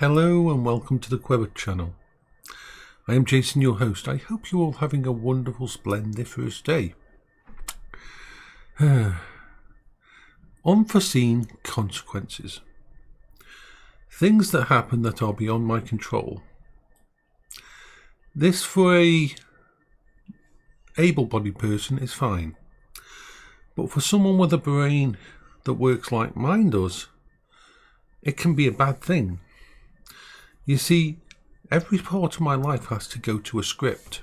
Hello and welcome to the Quebert channel. I am Jason, your host. I hope you're all having a wonderful, splendiferous day. Unforeseen consequences. Things that happen that are beyond my control. This for a able-bodied person is fine. But for someone with a brain that works like mine does, it can be a bad thing. You see, every part of my life has to go to a script.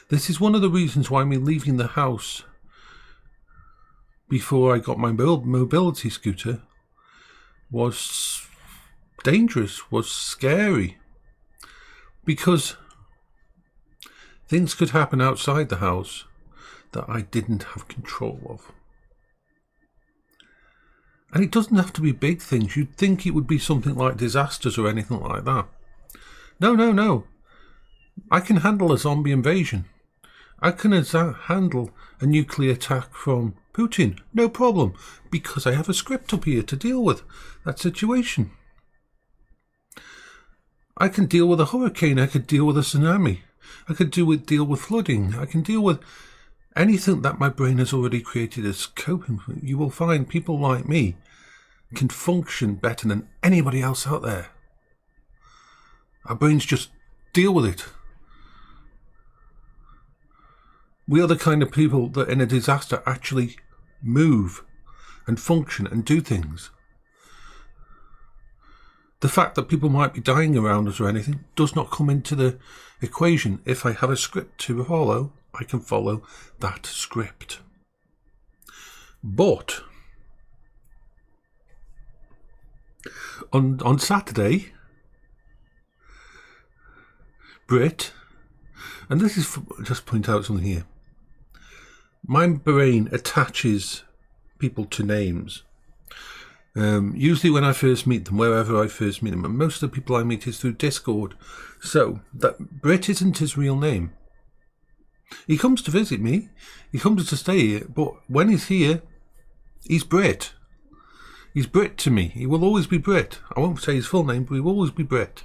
This is one of the reasons why me leaving the house before I got my mobility scooter was dangerous, was scary. Because things could happen outside the house that I didn't have control of. And it doesn't have to be big things. You'd think it would be something like disasters or anything like that. No. I can handle a zombie invasion. I can handle a nuclear attack from Putin. No problem. Because I have a script up here to deal with that situation. I can deal with a hurricane. I could deal with a tsunami. I could deal with flooding. I can deal with anything that my brain has already created as coping. You will find people like me can function better than anybody else out there. Our brains just deal with it. We are the kind of people that in a disaster actually move and function and do things. The fact that people might be dying around us or anything does not come into the equation. If I have a script to follow, I can follow that script. But on Saturday, Brit, and this is just point out something here. My brain attaches people to names. Usually when I first meet them, wherever I first meet them, and most of the people I meet is through Discord. So that Brit isn't his real name. He comes to visit me, he comes to stay here, but when he's here, he's Brit. He's Brit to me. He will always be Brit. I won't say his full name, but he will always be Brit.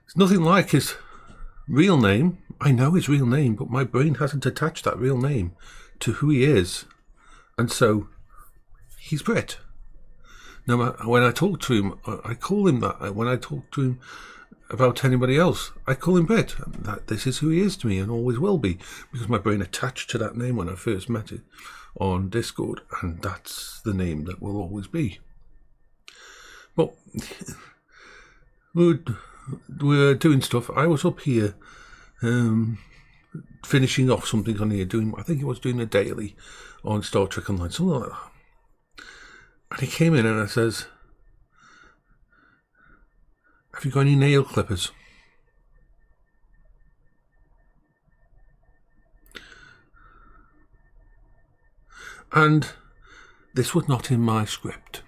It's nothing like his real name. I know his real name, but my brain hasn't attached that real name to who he is. And so, he's Brit. Now, when I talk to him, I call him that. When I talk to him about anybody else, I call him Brit. That this is who he is to me and always will be, because my brain attached to that name when I first met it on Discord, and that's the name that will always be. But we were doing stuff. I was up here finishing off something on here, I think he was doing a daily on Star Trek Online, something like that. And he came in and I says, "Have you got any nail clippers?" And this was not in my script.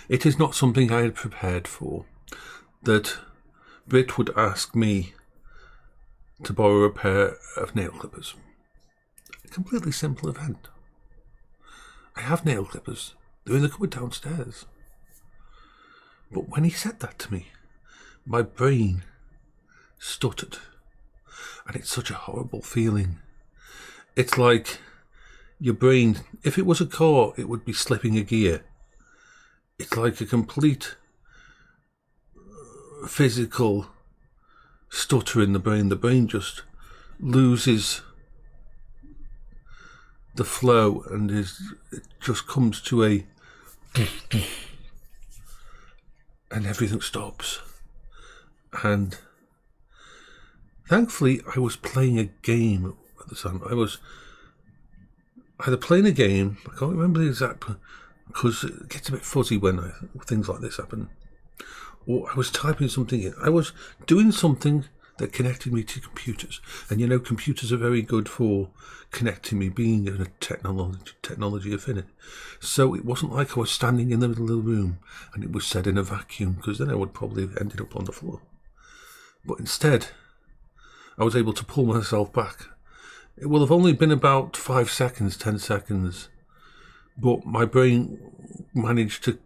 It is not something I had prepared for, that Brit would ask me to borrow a pair of nail clippers. A completely simple event. I have nail clippers. They're in the cupboard downstairs. But when he said that to me, my brain stuttered. And it's such a horrible feeling. It's like your brain, if it was a car, it would be slipping a gear. It's like a complete physical stutter in the brain. The brain just loses the flow and it just comes to a and everything stops. And thankfully I was playing a game at the time. I was either playing a game, I can't remember the exact, because it gets a bit fuzzy when things like this happen, or I was typing something in. I was doing something that connected me to computers, and you know computers are very good for connecting me, being in a technology affinity. So it wasn't like I was standing in the middle of the room and it was said in a vacuum, because then I would probably have ended up on the floor. But instead I was able to pull myself back. It will have only been about 5 seconds, 10 seconds, but my brain managed to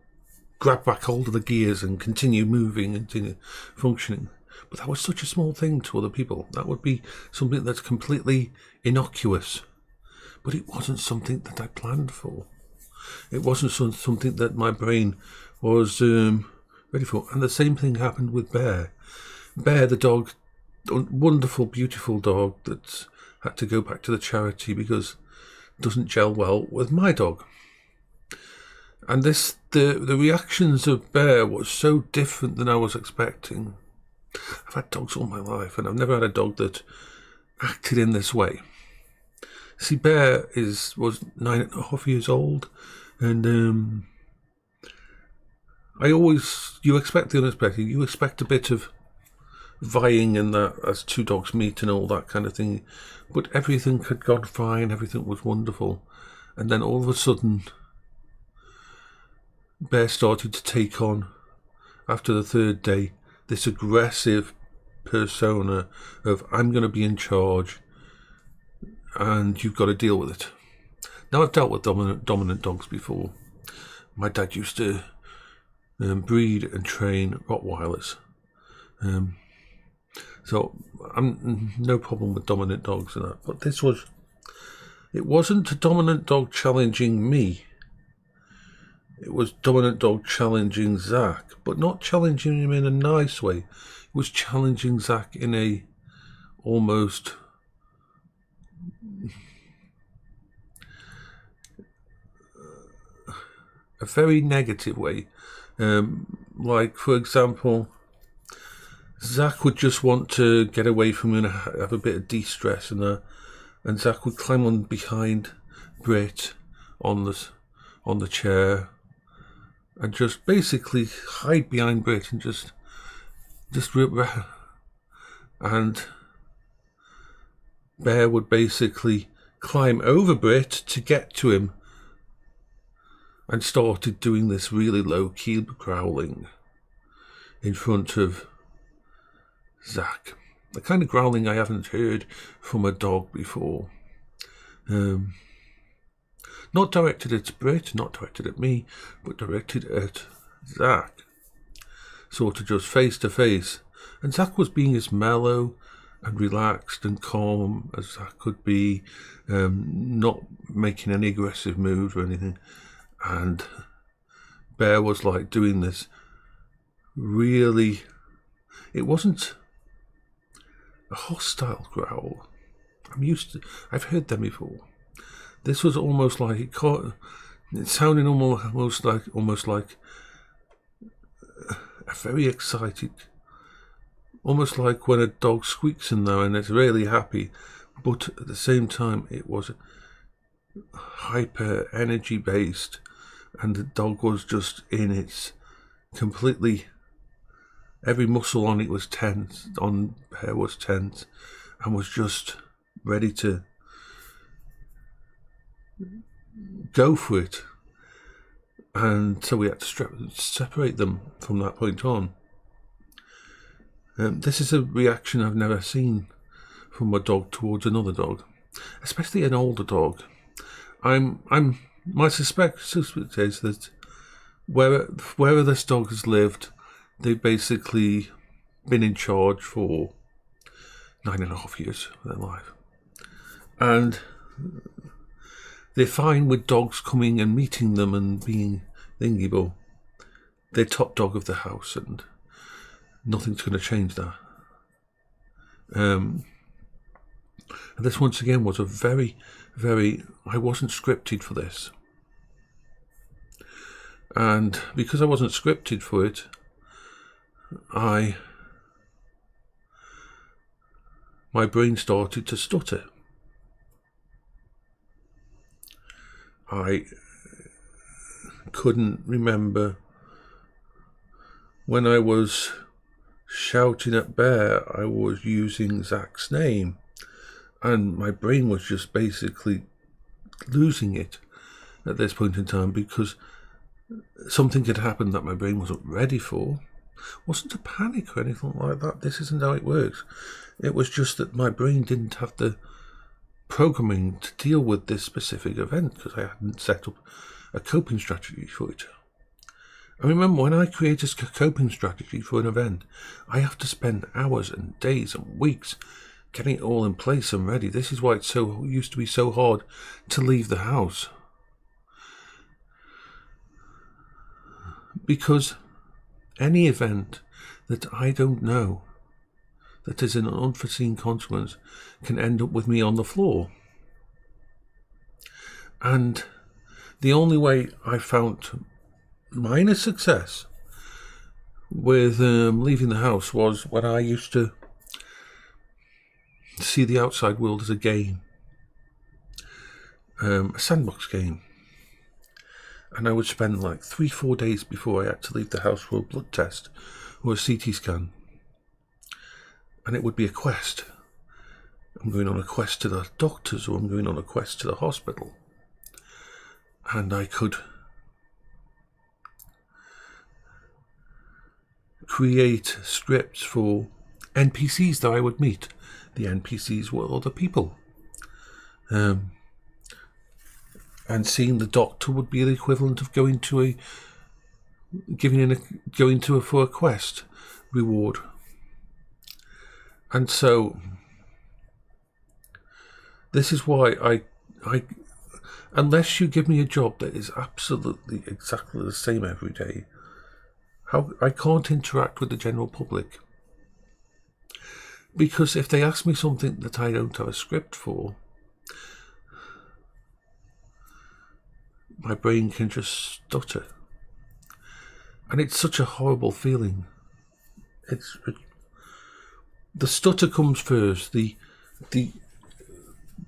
grab back hold of the gears and continue moving and continue functioning. But that was such a small thing to other people. That would be something that's completely innocuous. But it wasn't something that I planned for. It wasn't something that my brain was ready for. And the same thing happened with Bear. Bear, the dog, wonderful, beautiful dog that's had to go back to the charity because it doesn't gel well with my dog. And the reactions of Bear was so different than I was expecting. I've had dogs all my life, and I've never had a dog that acted in this way. See, Bear was 9.5 years old, and you expect the unexpected. You expect a bit of vying and that as two dogs meet and all that kind of thing. But everything had gone fine, everything was wonderful. And then all of a sudden, Bear started to take on, after the third day, this aggressive persona of, I'm going to be in charge and you've got to deal with it. Now, I've dealt with dominant dogs before. My dad used to breed and train Rottweilers. So I'm no problem with dominant dogs and that. But it wasn't a dominant dog challenging me. It was dominant dog challenging Zach, but not challenging him in a nice way. It was challenging Zach in a almost a very negative way. Like, for example, Zach would just want to get away from him and have a bit of de-stress, and Zach would climb on behind Brit on the chair and just basically hide behind Brit and just and Bear would basically climb over Brit to get to him and started doing this really low-key growling in front of Zach. The kind of growling I haven't heard from a dog before. Not directed at Brit, not directed at me, but directed at Zach. Sort of just face to face. And Zach was being as mellow and relaxed and calm as Zach could be, not making any aggressive moves or anything. And Bear was like doing this really, it wasn't a hostile growl. I've heard them before. This was almost like it sounded almost like a very excited, almost like when a dog squeaks in there and it's really happy, but at the same time it was hyper energy based, and the dog was just in its completely, every muscle on it was tense, on Bear was tense, and was just ready to go for it. And so we had to separate them from that point on. This is a reaction I've never seen from a dog towards another dog, especially an older dog. My suspect is that wherever this dog has lived, they've basically been in charge for 9.5 years of their life. And they're fine with dogs coming and meeting them and being thingy, but they're top dog of the house and nothing's going to change that. And this once again was a very, very, I wasn't scripted for this. And because I wasn't scripted for it, my brain started to stutter. I couldn't remember when I was shouting at Bear, I was using Zach's name, and my brain was just basically losing it at this point in time because something had happened that my brain wasn't ready for. It wasn't a panic or anything like that. This isn't how it works. It was just that my brain didn't have the programming to deal with this specific event because I hadn't set up a coping strategy for it. I remember when I create a coping strategy for an event, I have to spend hours and days and weeks getting it all in place and ready. This is why it used to be so hard to leave the house. Because any event that I don't know, that is an unforeseen consequence, can end up with me on the floor. And the only way I found minor success with leaving the house was when I used to see the outside world as a game, a sandbox game. And I would spend like 3-4 days before I had to leave the house for a blood test or a CT scan. And it would be a quest. I'm going on a quest to the doctors, or I'm going on a quest to the hospital. And I could create scripts for NPCs that I would meet. The NPCs were other people. And seeing the doctor would be the equivalent of going to for a quest reward. And so this is why I unless you give me a job that is absolutely exactly the same every day, I can't interact with the general public. Because if they ask me something that I don't have a script for, my brain can just stutter. And it's such a horrible feeling. The stutter comes first. The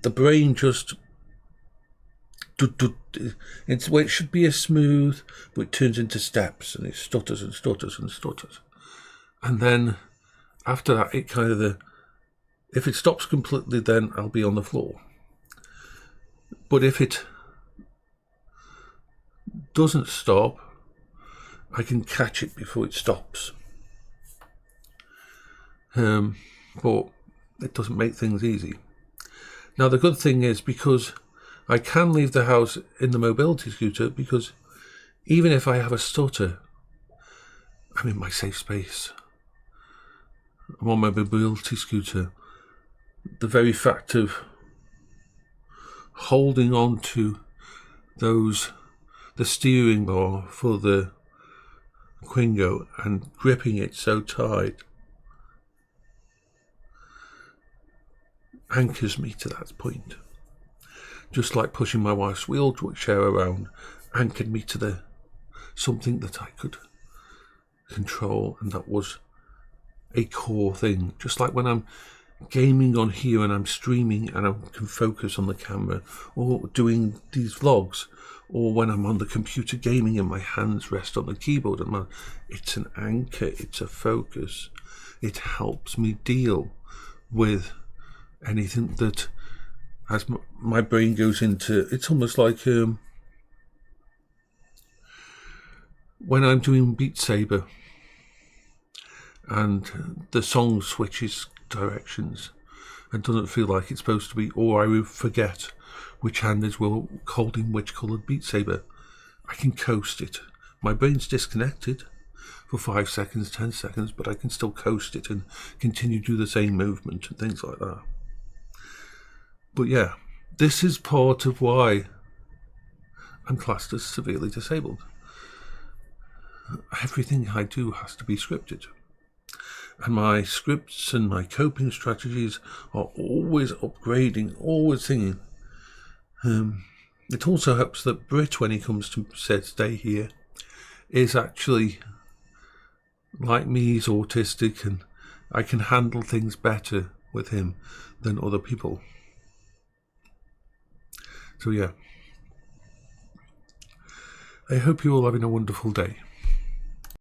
brain just... it should be a smooth, but it turns into steps, and it stutters and stutters and stutters. And then after that, it kind of if it stops completely, then I'll be on the floor. But if it doesn't stop, I can catch it before it stops. But it doesn't make things easy. Now the good thing is, because I can leave the house in the mobility scooter, because even if I have a stutter, I'm in my safe space. I'm on my mobility scooter. The very fact of holding on to the steering bar for the Quingo and gripping it so tight anchors me to that point. Just like pushing my wife's wheelchair around anchored me to something that I could control, and that was a core thing. Just like when I'm gaming on here and I'm streaming and I can focus on the camera, or doing these vlogs, or when I'm on the computer gaming and my hands rest on the keyboard, and it's an anchor, it's a focus. It helps me deal with anything that, as my brain goes into, it's almost like when I'm doing Beat Saber and the song switches directions and doesn't feel like it's supposed to be, or I will forget which hand is holding which coloured Beat Saber, I can coast it. My brain's disconnected for 5 seconds, 10 seconds, but I can still coast it and continue to do the same movement and things like that. But yeah, this is part of why I'm classed as severely disabled. Everything I do has to be scripted. And my scripts and my coping strategies are always upgrading, always thinking. It also helps that Brit, when he comes to stay here, is actually like me, he's autistic, and I can handle things better with him than other people. So yeah, I hope you're all having a wonderful day.